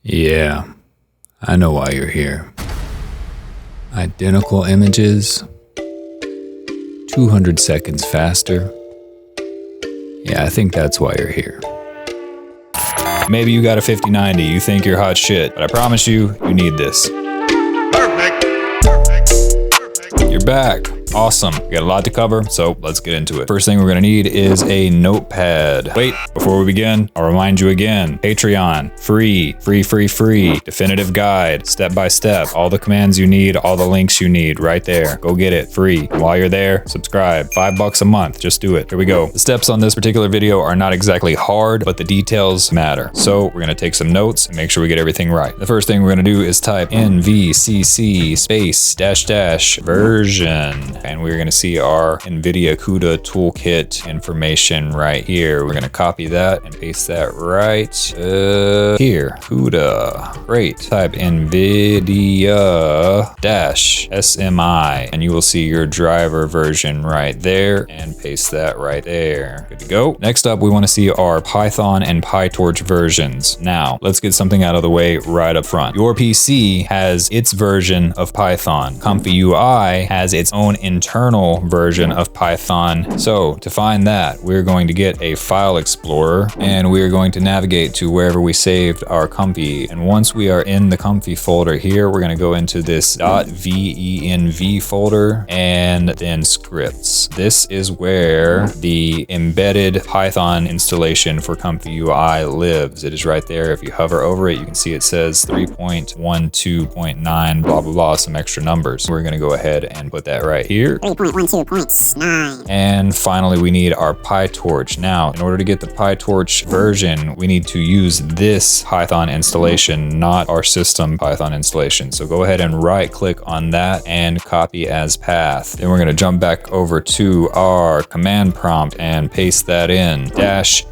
Yeah, I know why you're here. Identical images, 200 seconds faster. Yeah, I think that's why you're here. Maybe you got a 5090, you think you're hot shit, but I promise you, you need this. Perfect. You're back. Awesome. We got a lot to cover, so let's get into it. First thing we're gonna need is a notepad. Wait, before we begin, I'll remind you again, Patreon, free, definitive guide, step by step, all the commands you need, all the links you need, right there. Go get it, free. And while you're there, subscribe, $5 a month, just do it. Here we go. The steps on this particular video are not exactly hard, but the details matter. So we're gonna take some notes and make sure we get everything right. The first thing we're gonna do is type nvcc space -- version. And we're gonna see our NVIDIA CUDA toolkit information right here. We're gonna copy that and paste that right here. CUDA. Great. Type NVIDIA -SMI and you will see your driver version right there and paste that right there. Good to go. Next up, we wanna see our Python and PyTorch versions. Now, let's get something out of the way right up front. Your PC has its version of Python. ComfyUI has its own internal version of Python. So to find that, we're going to get a file explorer and we're going to navigate to wherever we saved our Comfy. And once we are in the Comfy folder here, we're going to go into this .venv folder and then scripts. This is where the embedded Python installation for ComfyUI lives. It is right there. If you hover over it, you can see it says 3.12.9 blah blah blah, some extra numbers. We're going to go ahead and put that right here. 3.12.9. And finally, we need our PyTorch. Now, in order to get the PyTorch version, we need to use this Python installation, not our system Python installation. So go ahead and right click on that and copy as path. Then we're going to jump back over to our command prompt and paste that in.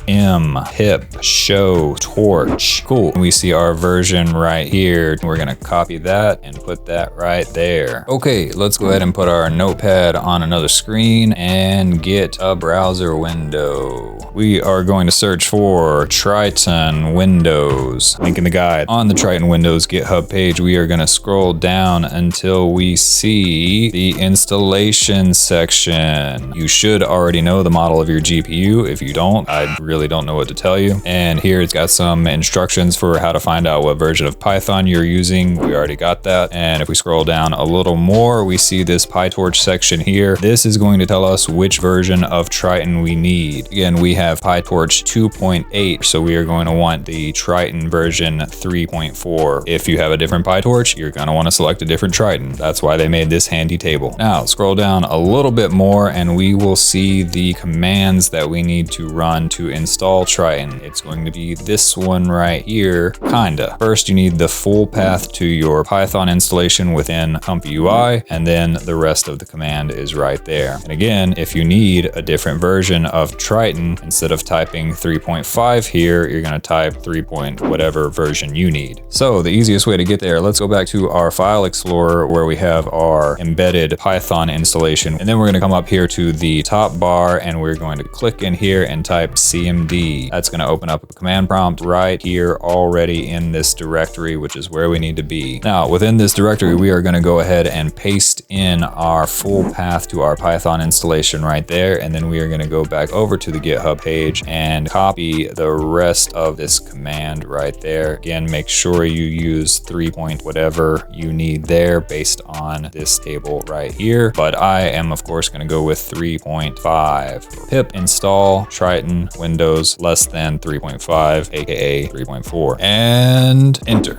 -m pip show torch. Cool. We see our version right here. We're going to copy that and put that right there. Okay, let's go ahead and put our notepad on another screen and get a browser window. We are going to search for Triton Windows. Link in the guide. On the Triton Windows GitHub page, we are going to scroll down until we see the installation section. You should already know the model of your GPU. If you don't, I really don't know what to tell you. And here it's got some instructions for how to find out what version of Python you're using. We already got that. And if we scroll down a little more, we see this PyTorch section here. This is going to tell us which version of Triton we need. Again, we have PyTorch 2.8, so we are going to want the Triton version 3.4. If you have a different PyTorch, you're going to want to select a different Triton. That's why they made this handy table. Now, scroll down a little bit more and we will see the commands that we need to run to install Triton. It's going to be this one right here, kinda. First, you need the full path to your Python installation within ComfyUI, and then the rest of the command is right there. And again, if you need a different version of Triton, instead of typing 3.5 here, you're going to type 3. Whatever version you need. So the easiest way to get there, let's go back to our file explorer where we have our embedded Python installation. And then we're going to come up here to the top bar and we're going to click in here and type cmd. That's going to open up a command prompt right here already in this directory, which is where we need to be. Now, within this directory, we are going to go ahead and paste in our full path to our Python installation right there. And then we are going to go back over to the GitHub page and copy the rest of this command right there. Again, make sure you use 3. Whatever you need there based on this table right here. But I am, of course, going to go with 3.5. Pip install Triton Windows less than 3.5, aka 3.4, and enter.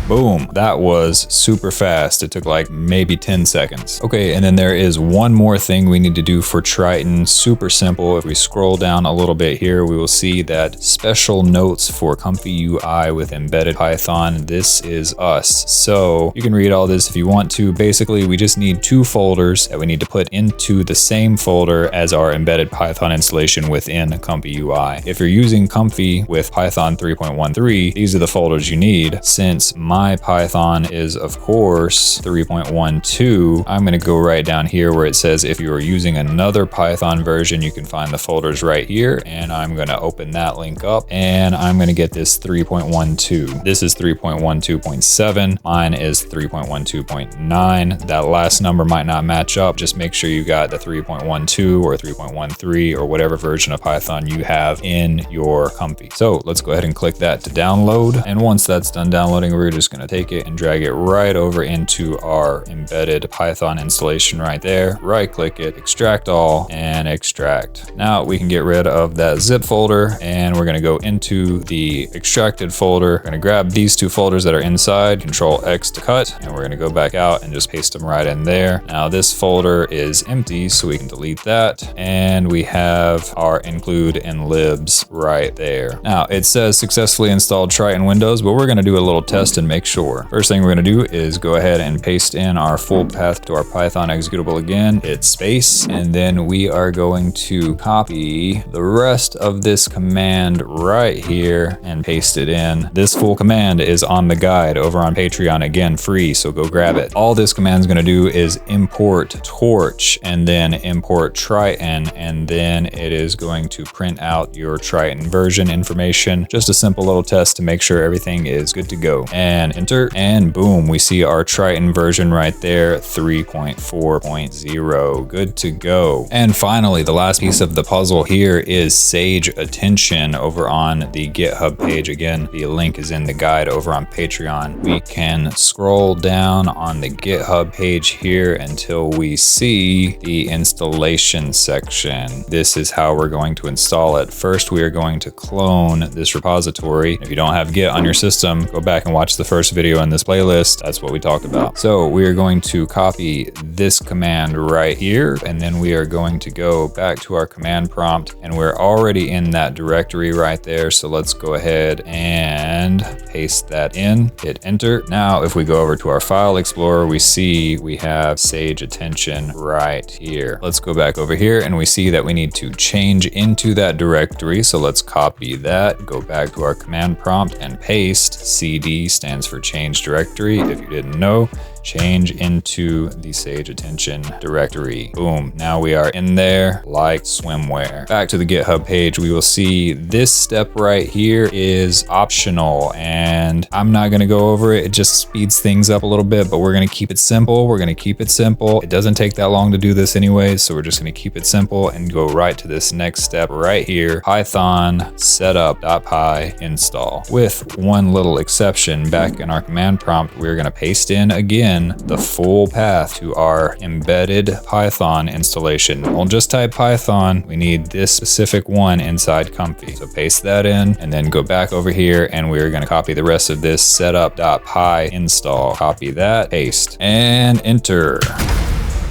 Boom, that was super fast. It took like maybe 10 seconds. Okay, and then there is one more thing we need to do for Triton. Super simple. If we scroll down a little bit here, we will see that special notes for ComfyUI with embedded Python. This is us. So you can read all this if you want to. Basically, we just need 2 folders that we need to put into the same folder as our embedded Python installation within ComfyUI. If you're using Comfy with Python 3.13, these are the folders you need. Since my my Python is of course 3.12, I'm going to go right down here where it says if you are using another Python version, you can find the folders right here. And I'm going to open that link up and I'm going to get this 3.12. This is 3.12.7. Mine is 3.12.9. That last number might not match up. Just make sure you got the 3.12 or 3.13 or whatever version of Python you have in your Comfy. So let's go ahead and click that to download. And once that's done downloading, we're just going to take it and drag it right over into our embedded Python installation right there. Right click it, extract all, and extract. Now we can get rid of that zip folder and we're going to go into the extracted folder. We're going to grab these two folders that are inside, Control X to cut, and we're going to go back out and just paste them right in there. Now this folder is empty, so we can delete that. And we have our include and libs right there. Now it says successfully installed Triton Windows, but we're going to do a little test and make sure. First thing we're going to do is go ahead and paste in our full path to our Python executable again, hit space, and then we are going to copy the rest of this command right here and paste it in. This full command is on the guide over on Patreon, again, free, so go grab it. All this command is going to do is import torch and then import Triton, and then it is going to print out your Triton version information. Just a simple little test to make sure everything is good to go. And enter, and boom, we see our Triton version right there, 3.4.0, good to go. And finally, the last piece of the puzzle here is Sage Attention over on the GitHub page. Again, the link is in the guide over on Patreon. We can scroll down on the GitHub page here until we see the installation section. This is how we're going to install it. First, we are going to clone this repository. If you don't have Git on your system, go back and watch the first video in this playlist. That's what we talked about. So we are going to copy this command right here, and then we are going to go back to our command prompt, and we're already in that directory right there. So let's go ahead and paste that in, hit enter. Now, if we go over to our file explorer, we see we have Sage Attention right here. Let's go back over here and we see that we need to change into that directory. So let's copy that, go back to our command prompt and paste. CD stands for change directory, if you didn't know. Change into the Sage Attention directory. Boom. Now we are in there like swimwear. Back to the GitHub page, we will see this step right here is optional, and I'm not going to go over it. It just speeds things up a little bit, but we're going to keep it simple. We're going to keep it simple. It doesn't take that long to do this anyway, so we're just going to keep it simple and go right to this next step right here. Python setup.py install. With one little exception, back in our command prompt, we're going to paste in again the full path to our embedded Python installation. Don't just type Python, we need this specific one inside Comfy. So paste that in and then go back over here and we're going to copy the rest of this setup.py install. Copy that, paste, and enter.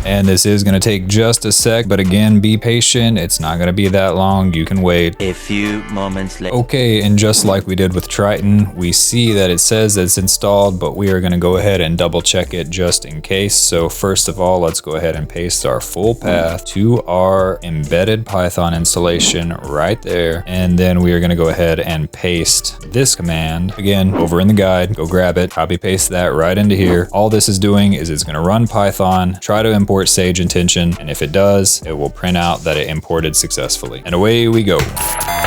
And this is going to take just a sec, but again, be patient. It's not going to be that long. You can wait. A few moments later. Okay, and just like we did with Triton, we see that it says that it's installed, but we are going to go ahead and double check it just in case. So first of all, let's go ahead and paste our full path to our embedded Python installation right there. And then we are going to go ahead and paste this command again over in the guide. Go grab it, copy paste that right into here. All this is doing is it's going to run Python, try to import Sage Attention, and if it does, it will print out that it imported successfully. And away we go.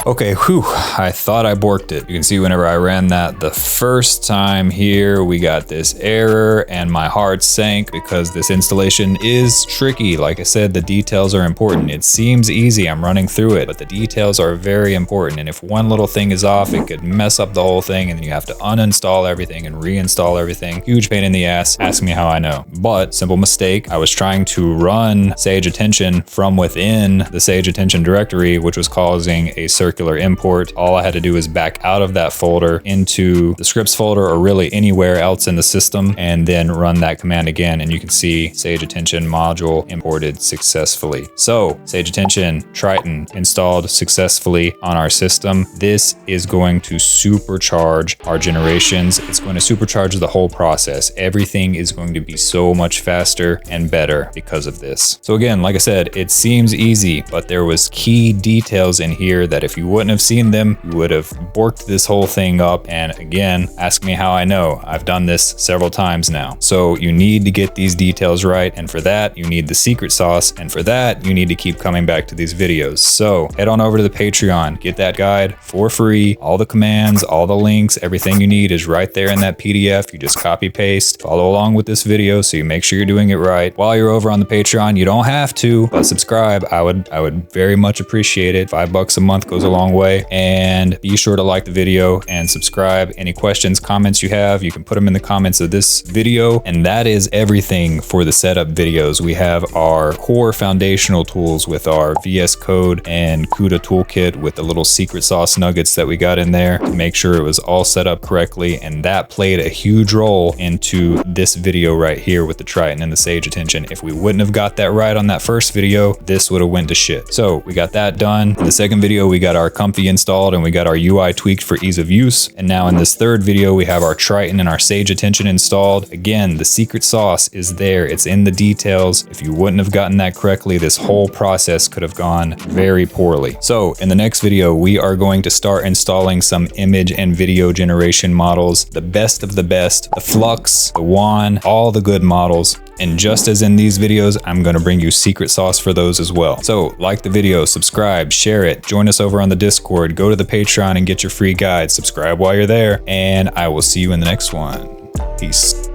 Okay, whew, I thought I borked it. You can see whenever I ran that the first time here, we got this error and my heart sank because this installation is tricky. Like I said, the details are important. It seems easy, I'm running through it, but the details are very important. And if one little thing is off, it could mess up the whole thing, and then you have to uninstall everything and reinstall everything. Huge pain in the ass. Ask me how I know. But simple mistake. I was trying to run Sage Attention from within the Sage Attention directory, which was causing a circular import. All I had to do was back out of that folder into the scripts folder, or really anywhere else in the system, and then run that command again. And you can see Sage Attention module imported successfully. So Sage Attention Triton installed successfully on our system. This is going to supercharge our generations. It's going to supercharge the whole process. Everything is going to be so much faster and better. better because of this. So again, like I said, it seems easy, but there was key details in here that if you wouldn't have seen them, you would have borked this whole thing up. And again, ask me how I know. I've done this several times now. So you need to get these details right. And for that, you need the secret sauce. And for that, you need to keep coming back to these videos. So head on over to the Patreon, get that guide for free. All the commands, all the links, everything you need is right there in that PDF. You just copy paste, follow along with this video so you make sure you're doing it right. While you're over on the Patreon, you don't have to, but subscribe. I would very much appreciate it. $5 a month goes a long way. And be sure to like the video and subscribe. Any questions, comments you have, you can put them in the comments of this video. And that is everything for the setup videos. We have our core foundational tools with our VS Code and CUDA toolkit with the little secret sauce nuggets that we got in there to make sure it was all set up correctly. And that played a huge role into this video right here with the Triton and the Sage Attention. If we wouldn't have got that right on that first video, this would have went to shit. So we got that done. In the second video, we got our Comfy installed and we got our UI tweaked for ease of use. And now in this third video, we have our Triton and our Sage Attention installed. Again, the secret sauce is there. It's in the details. If you wouldn't have gotten that correctly, this whole process could have gone very poorly. So in the next video, we are going to start installing some image and video generation models, the best of the best, the Flux, the WAN, all the good models. And just as in these videos, I'm going to bring you secret sauce for those as well. So like the video, subscribe, share it, join us over on the Discord, go to the Patreon and get your free guide, subscribe while you're there, and I will see you in the next one. Peace.